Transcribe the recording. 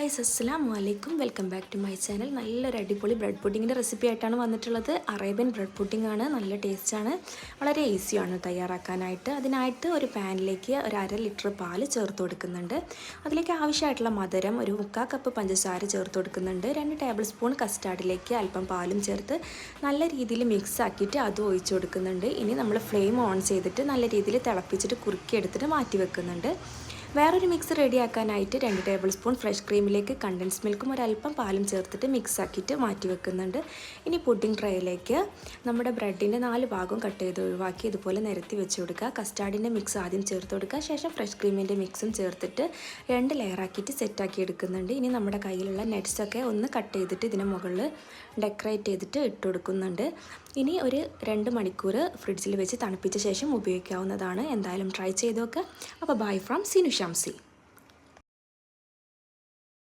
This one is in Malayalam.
ഗായ്സ്, അസ്സലാമു അലൈക്കും. Welcome back to my channel. നല്ലൊരു അടിപൊളി ബ്രെഡ് പുഡിങ്ങിൻ്റെ റെസിപ്പി ആയിട്ടാണ് വന്നിട്ടുള്ളത്. അറേബ്യൻ ബ്രെഡ് പുഡിംഗ് ആണ്. നല്ല ടേസ്റ്റാണ്, വളരെ ഈസിയാണ് തയ്യാറാക്കാനായിട്ട്. അതിനായിട്ട് ഒരു പാനിലേക്ക് ഒരു 1/2 ലിറ്റർ പാല് ചേർത്ത് കൊടുക്കുന്നുണ്ട്. അതിലേക്ക് ആവശ്യമായിട്ടുള്ള മധുരം ഒരു 3/4 കപ്പ് പഞ്ചസാര ചേർത്ത് കൊടുക്കുന്നുണ്ട്. 2 ടേബിൾ സ്പൂൺ കസ്റ്റാർഡിലേക്ക് അല്പം പാലും ചേർത്ത് നല്ല രീതിയിൽ മിക്സ് ആക്കിയിട്ട് അതും ഒഴിച്ചു കൊടുക്കുന്നുണ്ട്. ഇനി നമ്മൾ ഫ്ലെയിം ഓൺ ചെയ്തിട്ട് നല്ല രീതിയിൽ തിളപ്പിച്ചിട്ട് കുറുക്കിയെടുത്തിട്ട് മാറ്റി വെക്കുന്നുണ്ട്. വേറൊരു മിക്സ് റെഡിയാക്കാനായിട്ട് 2 ടേബിൾ സ്പൂൺ ഫ്രഷ് ക്രീമിലേക്ക് കണ്ടൻസ് മിൽക്കും ഒരല്പം പാലും ചേർത്തിട്ട് മിക്സ് ആക്കിയിട്ട് മാറ്റി വെക്കുന്നുണ്ട്. ഇനി പുഡിംഗ് ട്രേയിലേക്ക് നമ്മുടെ ബ്രെഡിൻ്റെ 4 ഭാഗവും കട്ട് ചെയ്ത് ഒഴിവാക്കി ഇതുപോലെ നിരത്തി വെച്ച് കൊടുക്കുക. കസ്റ്റാർഡിൻ്റെ മിക്സ് ആദ്യം ചേർത്ത് കൊടുക്കുക. ശേഷം ഫ്രഷ് ക്രീമിൻ്റെ മിക്സും ചേർത്തിട്ട് 2 ലെയറാക്കിയിട്ട് സെറ്റാക്കി എടുക്കുന്നുണ്ട്. ഇനി നമ്മുടെ കയ്യിലുള്ള നട്ട്സൊക്കെ ഒന്ന് കട്ട് ചെയ്തിട്ട് ഇതിന് മുകളിൽ ഡെക്കറേറ്റ് ചെയ്തിട്ട് ഇട്ട് കൊടുക്കുന്നുണ്ട്. ഇനി ഒരു 2 മണിക്കൂർ ഫ്രിഡ്ജിൽ വെച്ച് തണുപ്പിച്ച ശേഷം ഉപയോഗിക്കാവുന്നതാണ്. എന്തായാലും ട്രൈ ചെയ്ത് നോക്കുക. അപ്പോൾ ബൈ ഫ്രം സിനു ഷംസി.